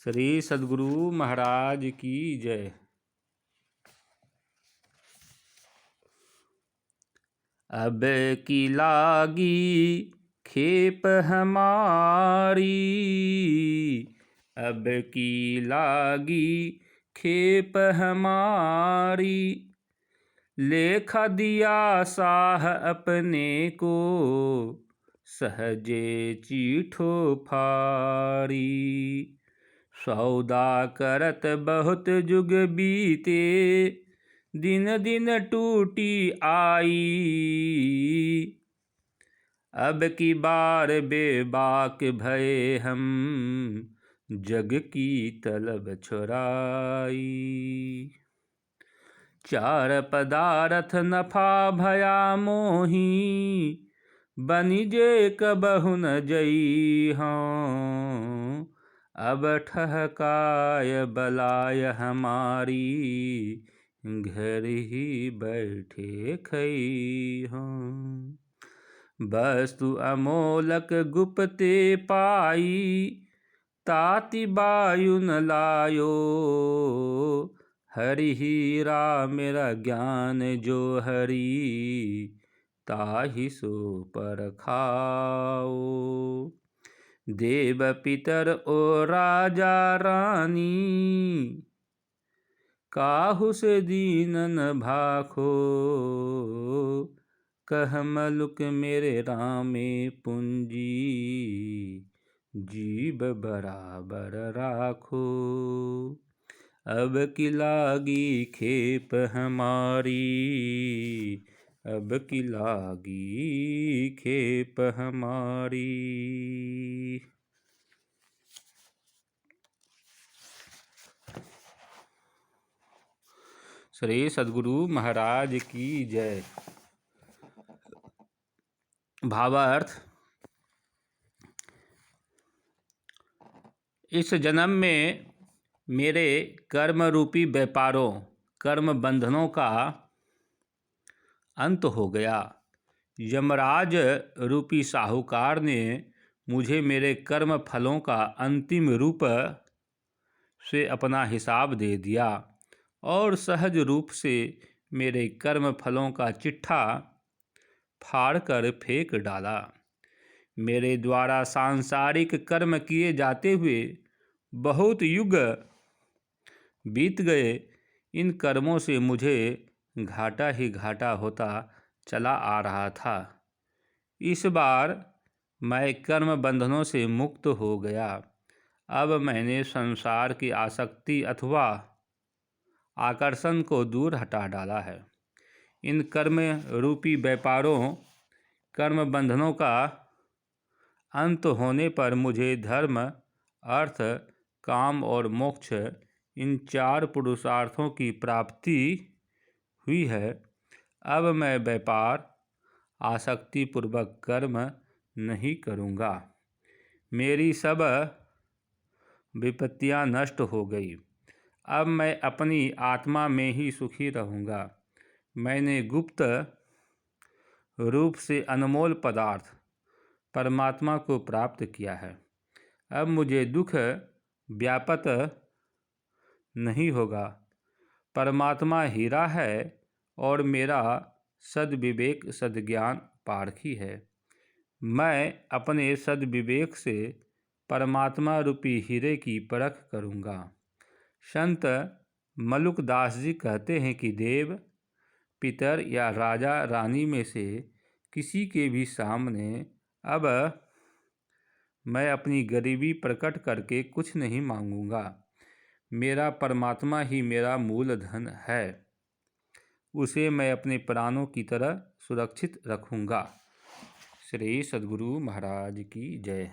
श्री सद्गुरु महाराज की जय। अब की लागी खेप हमारी, अब की लागी खेप हमारी, लेखा दिया साह अपने को, सहजे चीठो फारी। सौदा करत बहुत जुग बीते, दिन दिन टूटी आई। अब की बार बेबाक भये हम, जग की तलब छुड़ाई। चार पदार्थ नफा भया मोही, बनिजे कबहु न जई हों। अब ठहकाय बलाय हमारी, घर ही बैठे खई हों। वस्तु अमोलक गुप्ते पाई, ताति बायु न लायो। हरि हीरा मेरा ज्ञान जो हरि, ताहि सो परखाओ। देव पितर ओ राजा रानी, काहू से दीन न भाखो। कह मलुक मेरे रामे पूंजी, जीव बराबर राखो। अब की लागी खेप हमारी, अब की लागी खेप हमारी। श्री सद्गुरु महाराज की जय। भावार्थ, इस जन्म में मेरे कर्म रूपी व्यापारों, कर्म बंधनों का अंत हो गया। यमराज रूपी साहूकार ने मुझे मेरे कर्म फलों का अंतिम रूप से अपना हिसाब दे दिया और सहज रूप से मेरे कर्म फलों का चिट्ठा फाड़ कर फेंक डाला। मेरे द्वारा सांसारिक कर्म किए जाते हुए बहुत युग बीत गए। इन कर्मों से मुझे घाटा ही घाटा होता चला आ रहा था। इस बार मैं कर्म बंधनों से मुक्त हो गया। अब मैंने संसार की आसक्ति अथवा आकर्षण को दूर हटा डाला है। इन कर्म रूपी व्यापारों, कर्म बंधनों का अंत होने पर मुझे धर्म, अर्थ, काम और मोक्ष, इन चार पुरुषार्थों की प्राप्ति हुई है। अब मैं व्यापार, आसक्ति पूर्वक कर्म नहीं करूँगा। मेरी सब विपत्तियाँ नष्ट हो गई। अब मैं अपनी आत्मा में ही सुखी रहूँगा। मैंने गुप्त रूप से अनमोल पदार्थ परमात्मा को प्राप्त किया है। अब मुझे दुख व्यापत नहीं होगा। परमात्मा हीरा है और मेरा सद्विवेक सद्ज्ञान पारखी है। मैं अपने सद्विवेक से परमात्मा रूपी हीरे की परख करूँगा। संत मलुक दास जी कहते हैं कि देव, पितर या राजा रानी में से किसी के भी सामने अब मैं अपनी गरीबी प्रकट करके कुछ नहीं मांगूंगा। मेरा परमात्मा ही मेरा मूल धन है। उसे मैं अपने प्राणों की तरह सुरक्षित रखूंगा। श्री सद्गुरु महाराज की जय।